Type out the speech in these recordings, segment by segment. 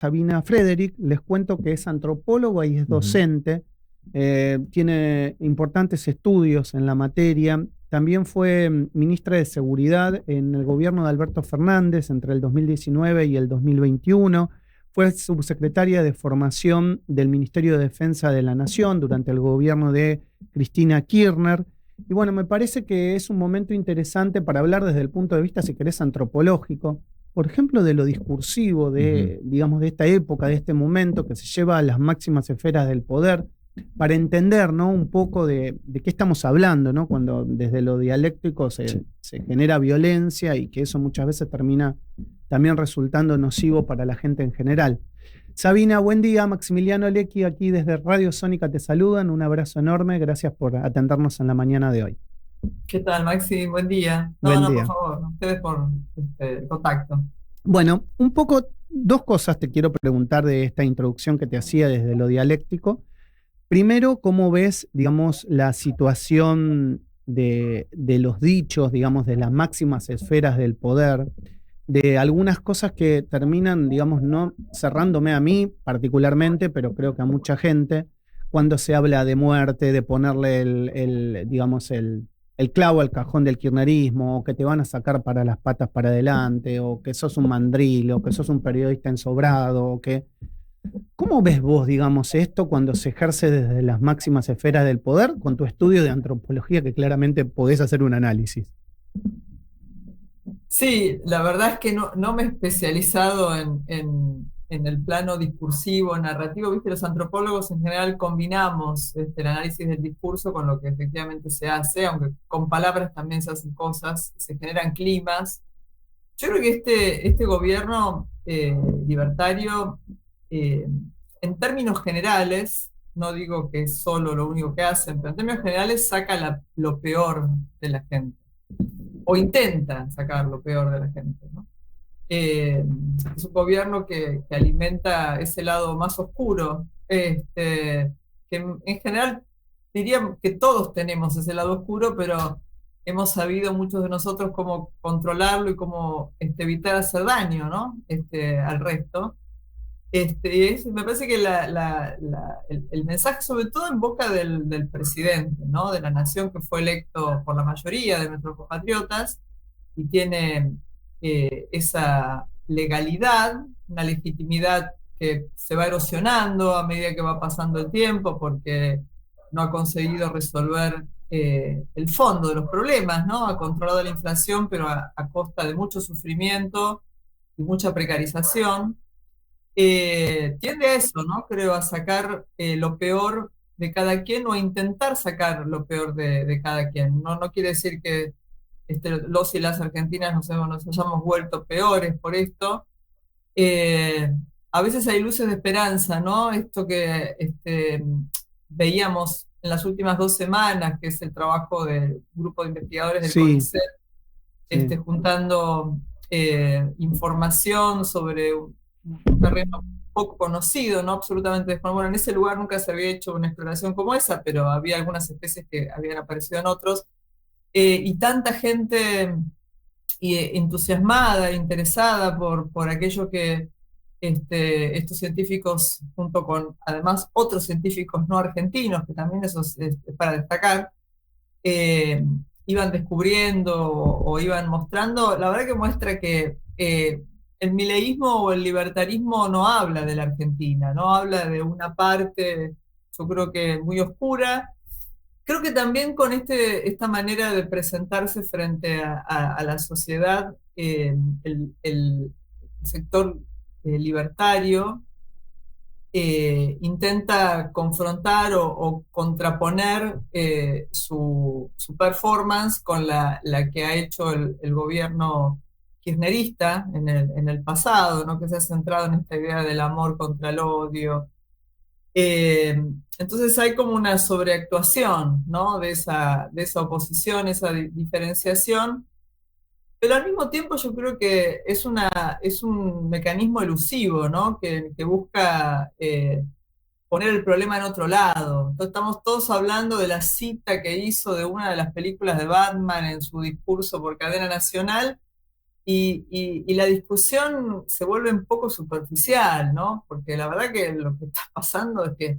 Sabina Frederick. Les cuento que es antropólogo y es Ujú. docente. Tiene importantes estudios en la materia. También fue ministra de Seguridad en el gobierno de Alberto Fernández entre el 2019 y el 2021. Fue subsecretaria de Formación del Ministerio de Defensa de la Nación durante el gobierno de Cristina Kirchner. Y bueno, me parece que es un momento interesante para hablar desde el punto de vista, si querés, antropológico, por ejemplo, de lo discursivo Ujú. de, digamos, de esta época, de este momento que se lleva a las máximas esferas del poder, para entender, ¿no? Un poco de qué estamos hablando, ¿no? Cuando desde lo dialéctico Sí. se genera violencia y que eso muchas veces termina también resultando nocivo para la gente en general. Sabina, buen día. Maximiliano Lecchi aquí desde Radio Sónica te saludan. Un abrazo enorme. Gracias por atendernos en la mañana de hoy. ¿Qué tal, Maxi? Buen día. No, Buen no, por día. favor, ustedes por el contacto. Bueno, un poco, dos cosas te quiero preguntar de esta introducción que te hacía desde lo dialéctico. Primero, ¿cómo ves, digamos, la situación de los dichos, digamos, de las máximas esferas del poder, de algunas cosas que terminan, digamos, no cerrándome a mí particularmente, pero creo que a mucha gente, cuando se habla de muerte, de ponerle digamos, el clavo al cajón del kirchnerismo, o que te van a sacar para las patas para adelante, o que sos un mandril, o que sos un periodista ensobrado, o que ¿cómo ves vos, digamos, esto cuando se ejerce desde las máximas esferas del poder con tu estudio de antropología que claramente podés hacer un análisis? Sí, la verdad es que no me he especializado en el plano discursivo, narrativo. Viste, los antropólogos en general combinamos el análisis del discurso con lo que efectivamente se hace, aunque con palabras también se hacen cosas, se generan climas. Yo creo que este gobierno libertario, eh, en términos generales, no digo que es solo lo único que hacen, pero en términos generales saca lo peor de la gente, o intenta sacar lo peor de la gente, ¿no? Eh, es un gobierno que alimenta ese lado más oscuro, que en general diría que todos tenemos ese lado oscuro, pero hemos sabido muchos de nosotros cómo controlarlo y cómo evitar hacer daño, ¿no? Al resto. Me parece que el mensaje, sobre todo en boca del presidente, ¿no? De la nación que fue electo por la mayoría de nuestros compatriotas y tiene esa legalidad, una legitimidad que se va erosionando a medida que va pasando el tiempo porque no ha conseguido resolver el fondo de los problemas, ¿no? Ha controlado la inflación, pero a costa de mucho sufrimiento y mucha precarización. Tiende a eso, ¿no? Creo, a sacar lo peor de cada quien o a intentar sacar lo peor de cada quien. No quiere decir que los y las argentinas nos hayamos vuelto peores por esto. Eh, a veces hay luces de esperanza, ¿no? Esto que veíamos en las últimas 2 semanas, que es el trabajo del grupo de investigadores del Sí, CONICET, sí. juntando información sobre un terreno poco conocido, no absolutamente desconocido. Bueno, en ese lugar nunca se había hecho una exploración como esa, pero había algunas especies que habían aparecido en otros. Y tanta gente entusiasmada, interesada por aquello que estos científicos, junto con además otros científicos no argentinos, que también eso es para destacar, eh, iban descubriendo o iban mostrando, la verdad que muestra que el mileísmo o el libertarismo no habla de la Argentina, no habla de una parte, yo creo que muy oscura. Creo que también con esta manera de presentarse frente a la sociedad, el sector libertario intenta confrontar o contraponer su performance con la que ha hecho el gobierno kirchnerista en el pasado, ¿no? Que se ha centrado en esta idea del amor contra el odio. Eh, entonces hay como una sobreactuación, ¿no? De esa oposición, esa diferenciación, pero al mismo tiempo yo creo que es un mecanismo elusivo, ¿no? Que busca poner el problema en otro lado. Entonces estamos todos hablando de la cita que hizo de una de las películas de Batman en su discurso por cadena nacional, y la discusión se vuelve un poco superficial, ¿no? Porque la verdad que lo que está pasando es que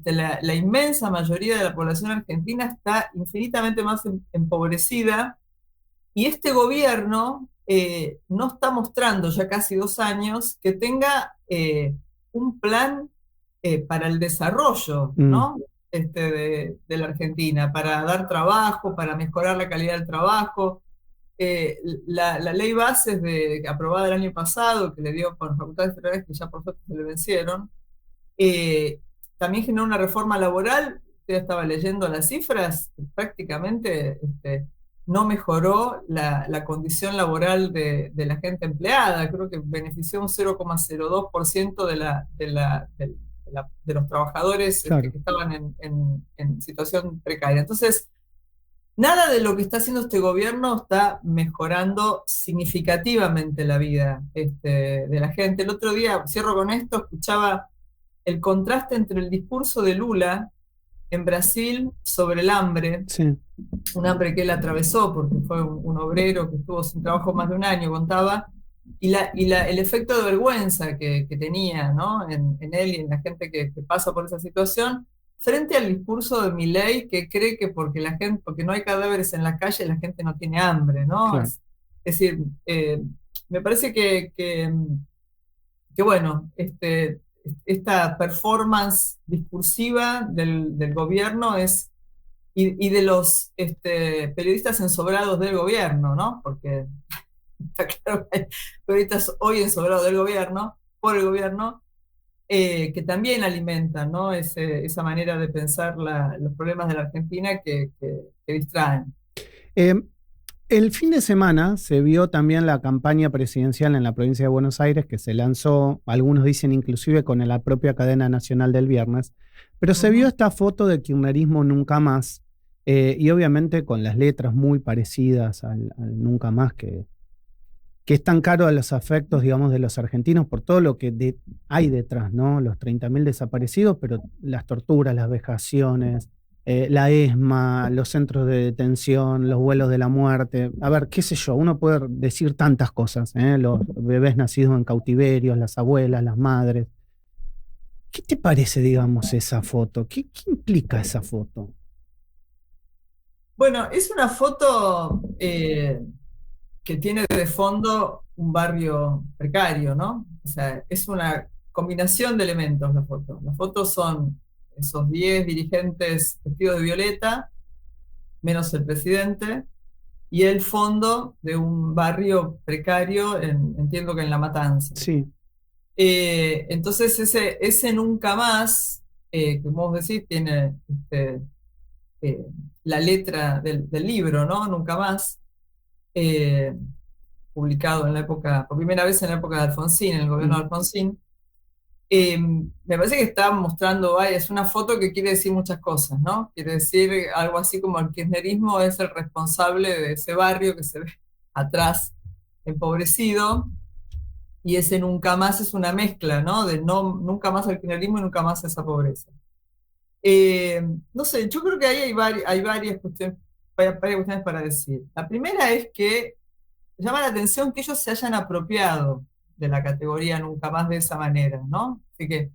la inmensa mayoría de la población argentina está infinitamente más empobrecida y este gobierno no está mostrando ya casi 2 años que tenga un plan para el desarrollo, Mm, ¿no? De la Argentina, para dar trabajo, para mejorar la calidad del trabajo. La ley bases aprobada el año pasado, que le dio con facultades federales que ya por suerte se le vencieron, eh, también generó una reforma laboral. Usted estaba leyendo las cifras, prácticamente no mejoró la condición laboral de la gente empleada. Creo que benefició un 0,02% de los trabajadores claro. que estaban en situación precaria. Entonces, nada de lo que está haciendo este gobierno está mejorando significativamente la vida de la gente. El otro día, cierro con esto, escuchaba el contraste entre el discurso de Lula en Brasil sobre el hambre, Sí. un hambre que él atravesó porque fue un obrero que estuvo sin trabajo más de un año, contaba, el efecto de vergüenza que tenía, ¿no? en él y en la gente que pasa por esa situación, frente al discurso de Milei, que cree que porque no hay cadáveres en la calle, la gente no tiene hambre, ¿no? Claro. Es decir, me parece que bueno, esta performance discursiva del gobierno y de los periodistas ensobrados del gobierno, ¿no? Porque está claro que hay periodistas hoy ensobrados del gobierno, por el gobierno, que también alimentan, ¿no? Esa manera de pensar los problemas de la Argentina que distraen. Eh, el fin de semana se vio también la campaña presidencial en la provincia de Buenos Aires, que se lanzó, algunos dicen inclusive con la propia cadena nacional del viernes, pero se vio Ujú. esta foto de kirchnerismo nunca más, y obviamente con las letras muy parecidas al nunca más, que es tan caro a los afectos, digamos, de los argentinos por todo lo que hay detrás, ¿no? Los 30.000 desaparecidos, pero las torturas, las vejaciones, la ESMA, los centros de detención, los vuelos de la muerte. A ver, qué sé yo, uno puede decir tantas cosas, ¿eh? Los bebés nacidos en cautiverios, las abuelas, las madres. ¿Qué te parece, digamos, esa foto? ¿Qué implica esa foto? Bueno, es una foto que tiene de fondo un barrio precario, ¿no? O sea, es una combinación de elementos la foto. Las fotos son esos 10 dirigentes vestidos de violeta, menos el presidente, y el fondo de un barrio precario, entiendo que en La Matanza. Sí. Entonces ese nunca más, que vos decís, tiene eh, la letra del libro, ¿no? Nunca más. eh, Publicado en la época, por primera vez en la época de Alfonsín, en el gobierno Mm. de Alfonsín. Me parece que está mostrando, es una foto que quiere decir muchas cosas, ¿no? Quiere decir algo así como el kirchnerismo es el responsable de ese barrio que se ve atrás, empobrecido, y ese nunca más es una mezcla, ¿no? De no, nunca más al kirchnerismo y nunca más a esa pobreza. No sé, yo creo que ahí hay varias cuestiones, varias cuestiones para decir. La primera es que llama la atención que ellos se hayan apropiado de la categoría nunca más de esa manera, ¿no? Así que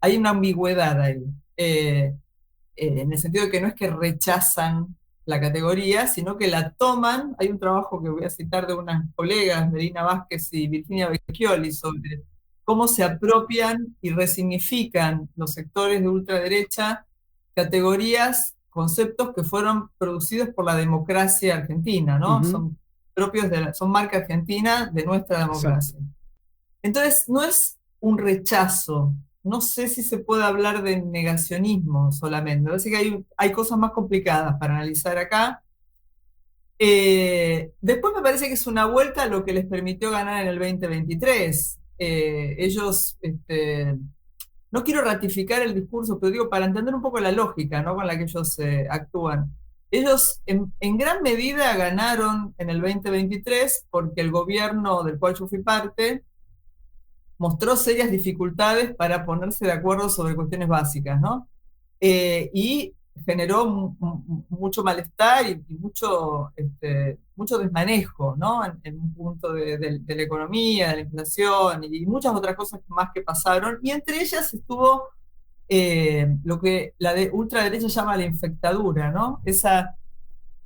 hay una ambigüedad ahí, en el sentido de que no es que rechazan la categoría, sino que la toman. Hay un trabajo que voy a citar de unas colegas, Melina Vázquez y Virginia Becchioli, sobre cómo se apropian y resignifican los sectores de ultraderecha categorías, conceptos que fueron producidos por la democracia argentina, ¿no? Ujú. Son propios son marca argentina de nuestra Exacto. democracia. Entonces, no es un rechazo, no sé si se puede hablar de negacionismo solamente, así que hay cosas más complicadas para analizar acá. Después me parece que es una vuelta a lo que les permitió ganar en el 2023. Ellos, no quiero ratificar el discurso, pero digo, para entender un poco la lógica, ¿no? Con la que ellos actúan. Ellos en gran medida ganaron en el 2023 porque el gobierno del cual yo fui parte mostró serias dificultades para ponerse de acuerdo sobre cuestiones básicas, ¿no? Y generó mucho malestar y mucho, mucho desmanejo, ¿no? En un punto de la economía, de la inflación y muchas otras cosas más que pasaron. Y entre ellas estuvo lo que la ultraderecha llama la infectadura, ¿no?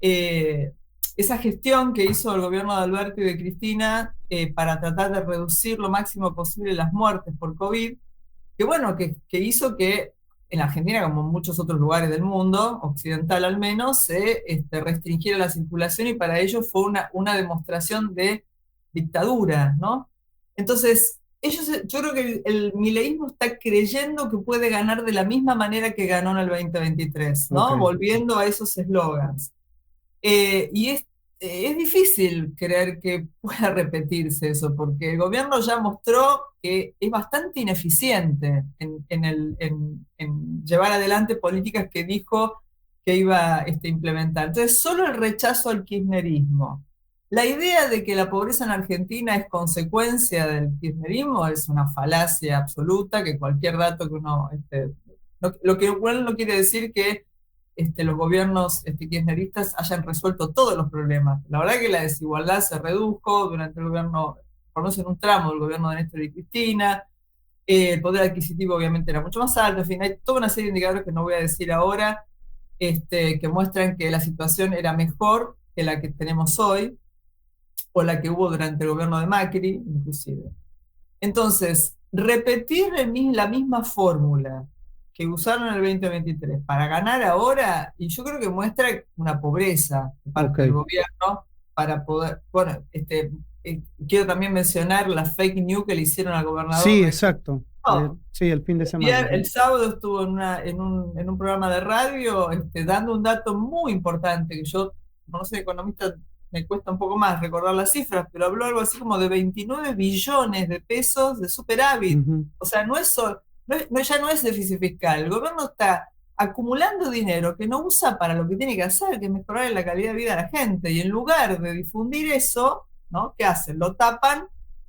Eh, esa gestión que hizo el gobierno de Alberto y de Cristina para tratar de reducir lo máximo posible las muertes por COVID, que bueno, que hizo que en Argentina, como en muchos otros lugares del mundo, occidental al menos, se restringiera la circulación y para ello fue una demostración de dictadura, ¿no? Entonces, yo creo que el mileísmo está creyendo que puede ganar de la misma manera que ganó en el 2023, ¿no? Ok. Volviendo a esos eslogans. Y es difícil creer que pueda repetirse eso, porque el gobierno ya mostró que es bastante ineficiente en llevar adelante políticas que dijo que iba a implementar. Entonces, solo el rechazo al kirchnerismo. La idea de que la pobreza en Argentina es consecuencia del kirchnerismo es una falacia absoluta, que cualquier dato que uno... lo que igual no quiere decir que los gobiernos kirchneristas hayan resuelto todos los problemas. La verdad que la desigualdad se redujo durante el gobierno, por no ser un tramo del gobierno de Néstor y Cristina, el poder adquisitivo obviamente era mucho más alto, en fin, hay toda una serie de indicadores que no voy a decir ahora, que muestran que la situación era mejor que la que tenemos hoy, o la que hubo durante el gobierno de Macri, inclusive. Entonces, repetir la misma fórmula que usaron en el 2023 para ganar ahora, y yo creo que muestra una pobreza de Ok. parte del gobierno para poder, bueno, quiero también mencionar la fake news que le hicieron al gobernador Sí, Renzi. exacto. No, Sí, el fin de semana. el sábado estuvo en un programa de radio dando un dato muy importante que yo, como no soy economista, me cuesta un poco más recordar las cifras, pero habló algo así como de 29 billones de pesos de superávit. Ujú. O sea, ya no es déficit fiscal. El gobierno está acumulando dinero que no usa para lo que tiene que hacer, que es mejorar la calidad de vida de la gente. Y en lugar de difundir eso, ¿no? ¿Qué hacen? Lo tapan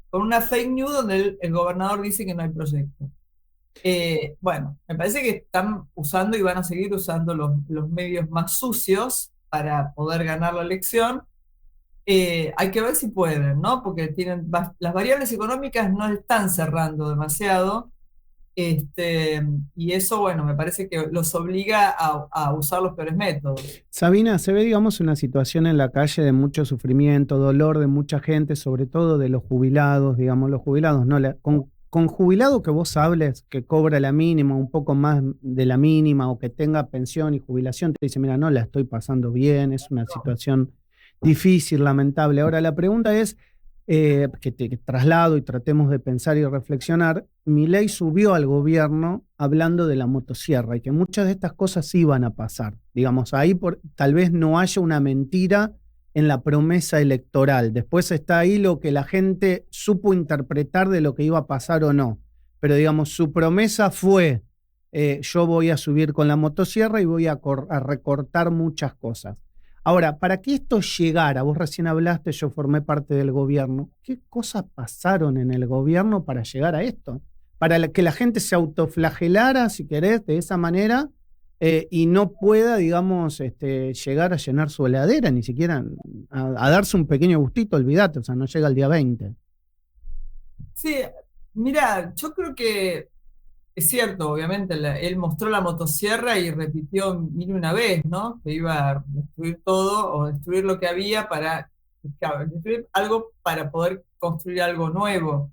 con una fake news donde el gobernador dice que no hay proyecto. Bueno, me parece que están usando y van a seguir usando los medios más sucios para poder ganar la elección. Hay que ver si pueden, ¿no? Porque las variables económicas no están cerrando demasiado. Y eso, bueno, me parece que los obliga a usar los peores métodos. Sabina, se ve, digamos, una situación en la calle de mucho sufrimiento, dolor de mucha gente, sobre todo de los jubilados, digamos, los jubilados, ¿no? Con jubilado que vos hables, que cobra la mínima, un poco más de la mínima, o que tenga pensión y jubilación, te dice, mira, no la estoy pasando bien, es una situación difícil, lamentable. Ahora, la pregunta es, que traslado y tratemos de pensar y reflexionar. Milei subió al gobierno hablando de la motosierra y que muchas de estas cosas iban a pasar. Digamos, ahí tal vez no haya una mentira en la promesa electoral. Después está ahí lo que la gente supo interpretar de lo que iba a pasar o no. Pero digamos, su promesa fue, yo voy a subir con la motosierra y voy a recortar muchas cosas. Ahora, para que esto llegara, vos recién hablaste, yo formé parte del gobierno, ¿qué cosas pasaron en el gobierno para llegar a esto? Para que la gente se autoflagelara, si querés, de esa manera, y no pueda, digamos, llegar a llenar su heladera, ni siquiera a darse un pequeño gustito, olvídate, o sea, no llega el día 20. Sí, mira, yo creo que es cierto, obviamente, él mostró la motosierra y repitió mil y una vez, ¿no? Que iba a destruir todo o destruir lo que había para, claro, destruir algo para poder construir algo nuevo.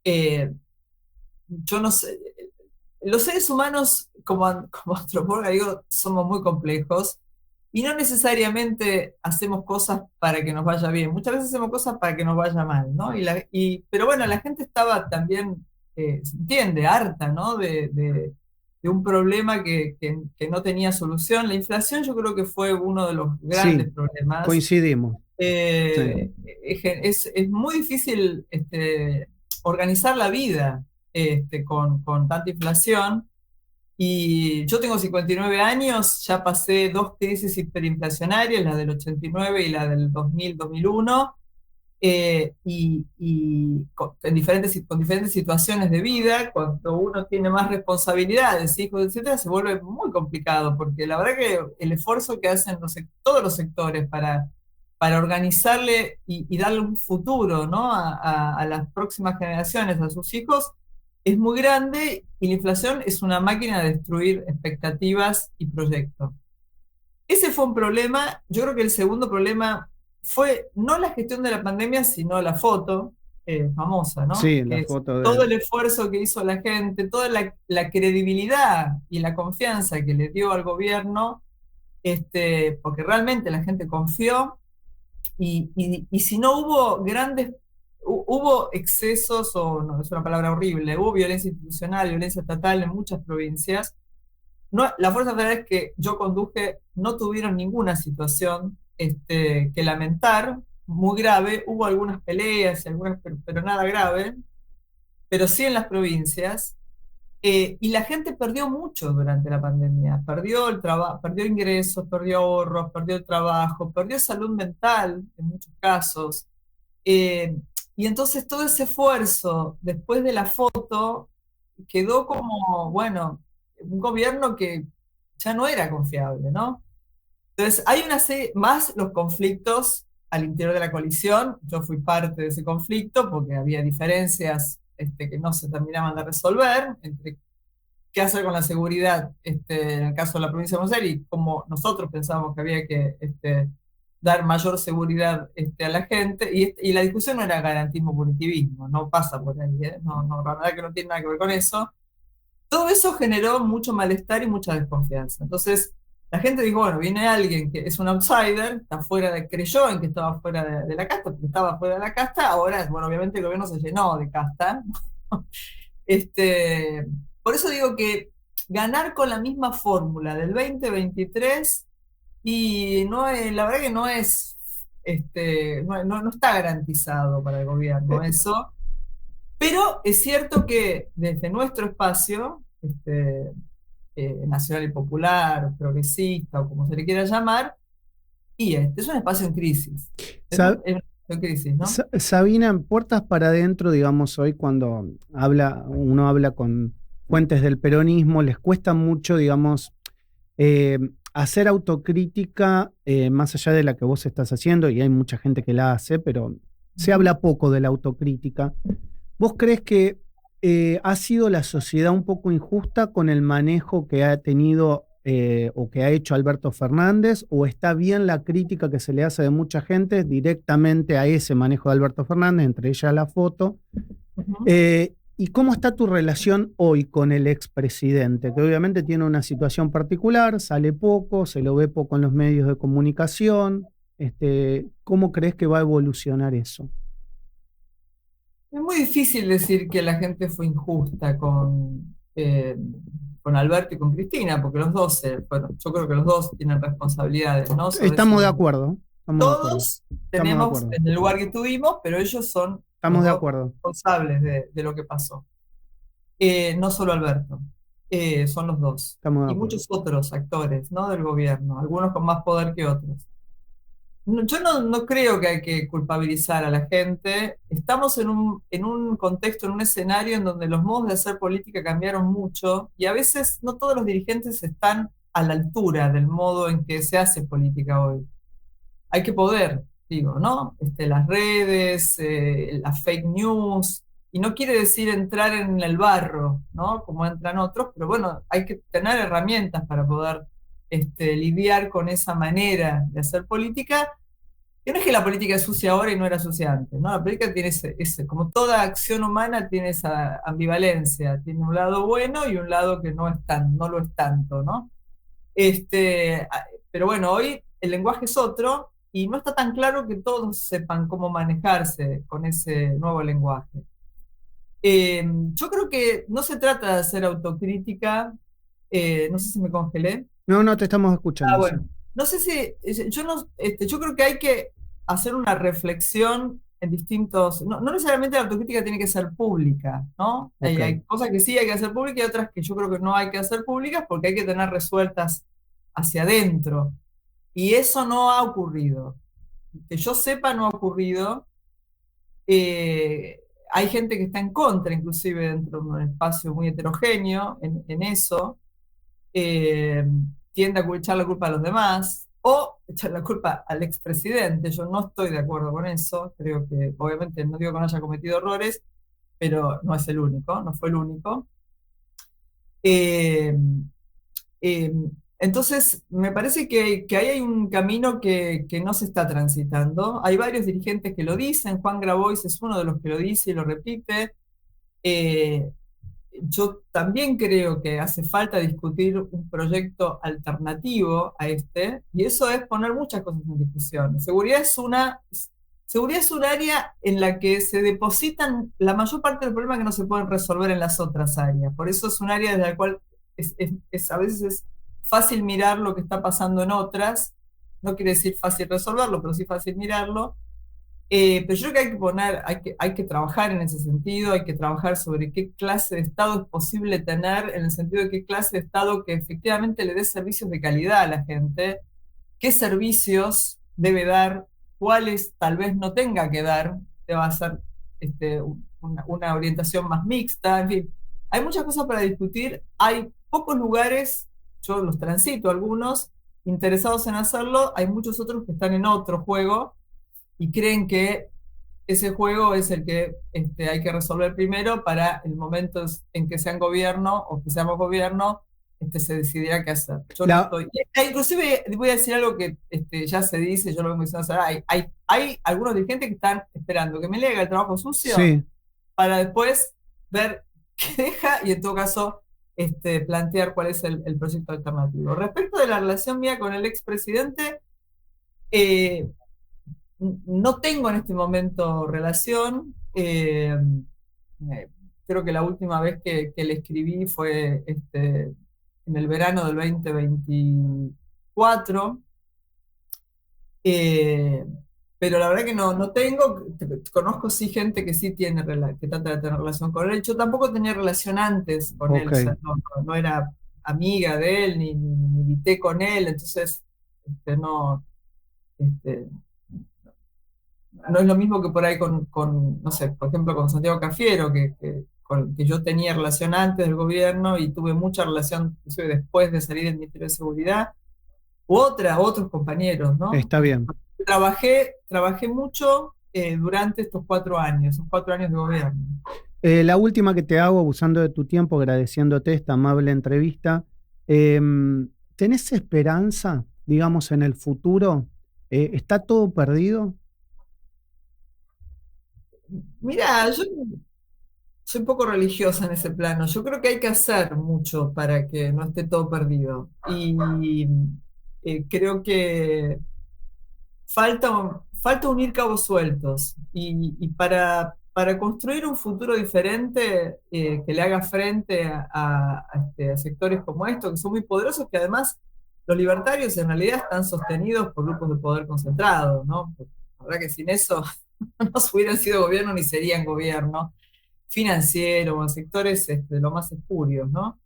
Eh, yo no sé, los seres humanos, como antropóloga digo, somos muy complejos y no necesariamente hacemos cosas para que nos vaya bien. Muchas veces hacemos cosas para que nos vaya mal, ¿no? Pero bueno, la gente estaba también, se entiende, harta, ¿no? De un problema que no tenía solución. La inflación yo creo que fue uno de los Sí, grandes problemas. coincidimos. Sí. Es muy difícil organizar la vida con tanta inflación. Y yo tengo 59 años, ya pasé dos crisis hiperinflacionarias, la del 89 y la del 2000-2001. con diferentes situaciones de vida, cuando uno tiene más responsabilidades, hijos, etcétera, se vuelve muy complicado, porque la verdad que el esfuerzo que hacen todos los sectores para organizarle y darle un futuro, ¿no? A las próximas generaciones, a sus hijos, es muy grande y la inflación es una máquina de destruir expectativas y proyectos. Ese fue un problema. Yo creo que el segundo problema fue no la gestión de la pandemia, sino la foto famosa, ¿no? Sí, la Que es foto todo de... el esfuerzo que hizo la gente, toda la credibilidad y la confianza que le dio al gobierno, porque realmente la gente confió y si no hubo hubo excesos, o no, es una palabra horrible, hubo violencia institucional, violencia estatal en muchas provincias. No, las fuerzas federales que yo conduje no tuvieron ninguna situación que lamentar, muy grave. Hubo algunas peleas, pero nada grave, pero sí en las provincias. Y la gente perdió mucho durante la pandemia. Perdió el trabajo, perdió ingresos, perdió ahorros, perdió el trabajo, perdió salud mental en muchos casos. Eh, y entonces todo ese esfuerzo después de la foto quedó como, bueno, un gobierno que ya no era confiable, ¿no? Entonces hay una serie, más los conflictos al interior de la coalición. Yo fui parte de ese conflicto porque había diferencias que no se terminaban de resolver entre qué hacer con la seguridad en el caso de la provincia de Buenos Aires y como nosotros pensábamos que había que dar mayor seguridad a la gente. Y la discusión no era garantismo punitivismo, no pasa por ahí, ¿eh? No, no, la verdad que no tiene nada que ver con eso. Todo eso generó mucho malestar y mucha desconfianza. Entonces, la gente dijo, bueno, viene alguien que es un outsider, está fuera creyó en que estaba fuera de la casta, porque estaba fuera de la casta. Ahora, bueno, obviamente el gobierno se llenó de casta. Este, por eso digo que ganar con la misma fórmula del 2023 y la verdad que no está garantizado para el gobierno eh, eso, pero es cierto que desde nuestro espacio, nacional y popular, progresista o como se le quiera llamar, y este es un espacio en crisis. Sa- Es un espacio en crisis, ¿no? Sabina, en puertas para adentro, digamos, hoy cuando uno habla con fuentes del peronismo, les cuesta mucho, digamos, eh, hacer autocrítica más allá de la que vos estás haciendo, y hay mucha gente que la hace, pero se Ujú. habla poco de la autocrítica. ¿Vos crees que ha sido la sociedad un poco injusta con el manejo que ha tenido o que ha hecho Alberto Fernández? ¿O está bien la crítica que se le hace de mucha gente directamente a ese manejo de Alberto Fernández, entre ellas la foto? Ujú. ¿Y cómo está tu relación hoy con el expresidente? Que obviamente tiene una situación particular, sale poco, se lo ve poco en los medios de comunicación. ¿Cómo crees que va a evolucionar eso? Es muy difícil decir que la gente fue injusta con Alberto y con Cristina, porque los dos, bueno, yo creo que los dos tienen responsabilidades, ¿no? Sobre Estamos eso. de acuerdo, estamos de acuerdo, Todos estamos de tenemos acuerdo, en el lugar que tuvimos, pero ellos son estamos los de dos acuerdo. responsables de lo que pasó. No solo Alberto, son los dos. Estamos de Y acuerdo. muchos otros actores, ¿no? Del gobierno, algunos con más poder que otros. Yo no creo que hay que culpabilizar a la gente. Estamos en un contexto, en un escenario en donde los modos de hacer política cambiaron mucho y a veces no todos los dirigentes están a la altura del modo en que se hace política hoy. Hay que poder, digo, ¿no? Las redes, las fake news, y no quiere decir entrar en el barro, ¿no? Como entran otros, pero bueno, hay que tener herramientas para poder lidiar con esa manera de hacer política. Que no es que la política es sucia ahora y no era sucia antes, ¿no? La política tiene como toda acción humana tiene esa ambivalencia, tiene un lado bueno y un lado que no lo es tanto, ¿no? Pero bueno, hoy el lenguaje es otro y no está tan claro que todos sepan cómo manejarse con ese nuevo lenguaje. Yo creo que no se trata de hacer autocrítica, no sé si me congelé. No, no te estamos Ah, escuchando, sí. bueno, no sé si, yo no, yo creo que hay que hacer una reflexión en distintos, no necesariamente la autocrítica tiene que ser pública, ¿no? Ok. Hay cosas que sí hay que hacer públicas y otras que yo creo que no hay que hacer públicas porque hay que tener resueltas hacia adentro. Y eso no ha ocurrido. Que yo sepa, no ha ocurrido. Hay gente que está en contra, inclusive dentro de un espacio muy heterogéneo en eso. eh, Tiende a echar la culpa a los demás o echar la culpa al expresidente. Yo no estoy de acuerdo con eso. Creo que, obviamente, no digo que no haya cometido errores, pero no es el único, no fue el único. Eh, eh, entonces, me parece que ahí hay un camino que no se está transitando. Hay varios dirigentes que lo dicen. Juan Grabois es uno de los que lo dice y lo repite. Eh, yo también creo que hace falta discutir un proyecto alternativo a este, y eso es poner muchas cosas en discusión. Seguridad es un área en la que se depositan la mayor parte del problema que no se pueden resolver en las otras áreas. Por eso es un área desde la cual a veces es fácil mirar lo que está pasando en otras. No quiere decir fácil resolverlo, pero sí fácil mirarlo. Pero yo creo que hay que trabajar en ese sentido, hay que trabajar sobre qué clase de Estado es posible tener, en el sentido de qué clase de Estado que efectivamente le dé servicios de calidad a la gente, qué servicios debe dar, cuáles tal vez no tenga que dar, deba hacer una orientación más mixta, en fin. Hay muchas cosas para discutir, hay pocos lugares, yo los transito algunos, interesados en hacerlo, hay muchos otros que están en otro juego y creen que ese juego es el que hay que resolver primero para el momento en que sean gobierno o que seamos gobierno, se decidirá qué hacer. Yo no estoy. Inclusive voy a decir algo que ya se dice, yo lo vengo diciendo, hay algunos dirigentes que están esperando que me le haga el trabajo sucio Sí. para después ver qué deja y en todo caso plantear cuál es el proyecto alternativo. Respecto de la relación mía con el expresidente, no tengo en este momento relación. Creo que la última vez que le escribí fue en el verano del 2024. Pero la verdad que no tengo. Conozco sí gente que sí tiene, que trata de tener relación con él. Yo tampoco tenía relación antes con él. O sea, no era amiga de él, ni milité con él. Entonces, no. No es lo mismo que por ahí no sé, por ejemplo, con Santiago Cafiero, con el que yo tenía relación antes del gobierno y tuve mucha relación inclusive después de salir del Ministerio de Seguridad, otros compañeros, ¿no? Está bien. Trabajé mucho durante estos 4 años, esos 4 años de gobierno. La última que te hago, abusando de tu tiempo, agradeciéndote esta amable entrevista. ¿Tenés esperanza, digamos, en el futuro? ¿Está todo perdido? Mira, yo soy poco religiosa en ese plano. Yo creo que hay que hacer mucho para que no esté todo perdido. Y creo que falta unir cabos sueltos. Y para construir un futuro diferente que le haga frente a sectores como estos, que son muy poderosos, que además los libertarios en realidad están sostenidos por grupos de poder concentrados, ¿no? La verdad que sin eso no hubieran sido gobierno ni serían gobierno, financiero, o sectores de lo más espurios, ¿no?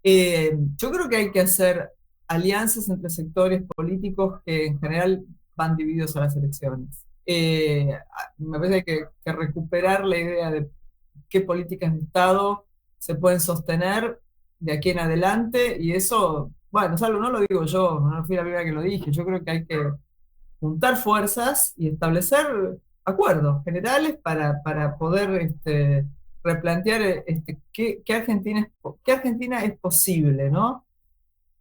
Yo creo que hay que hacer alianzas entre sectores políticos que en general van divididos a las elecciones. Me parece que hay que recuperar la idea de qué políticas de Estado se pueden sostener de aquí en adelante, y eso, bueno, es algo, no lo digo yo, no fui la primera que lo dije, yo creo que hay que juntar fuerzas y establecer acuerdos generales para poder replantear qué Argentina es posible, ¿no?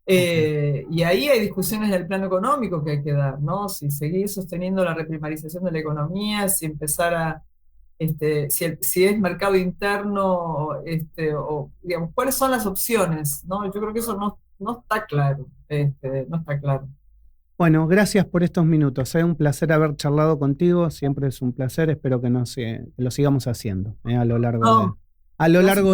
Y ahí hay discusiones del plano económico que hay que dar, ¿no? Si seguir sosteniendo la reprimarización de la economía, si empezar a, si es mercado interno, o digamos, cuáles son las opciones, ¿no? Yo creo que eso no está claro, no está claro. Bueno, gracias por estos minutos. Es un placer haber charlado contigo. Siempre es un placer. Espero que lo sigamos haciendo a lo largo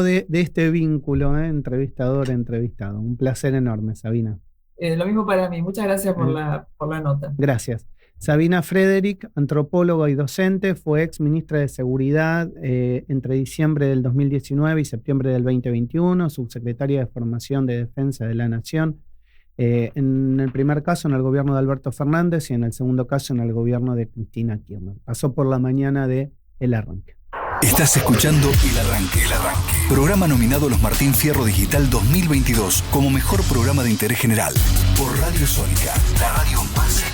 de este vínculo, entrevistador-entrevistado. Un placer enorme, Sabina. Lo mismo para mí. Muchas gracias por la nota. Gracias. Sabina Frederick, antropóloga y docente, fue ex ministra de Seguridad entre diciembre del 2019 y septiembre del 2021, subsecretaria de Formación de Defensa de la Nación. En el primer caso en el gobierno de Alberto Fernández y en el segundo caso en el gobierno de Cristina Kirchner. Pasó por la mañana de El Arranque. Estás escuchando El Arranque. Programa nominado a los Martín Fierro Digital 2022 como mejor programa de interés general por Radio Sónica, la radio más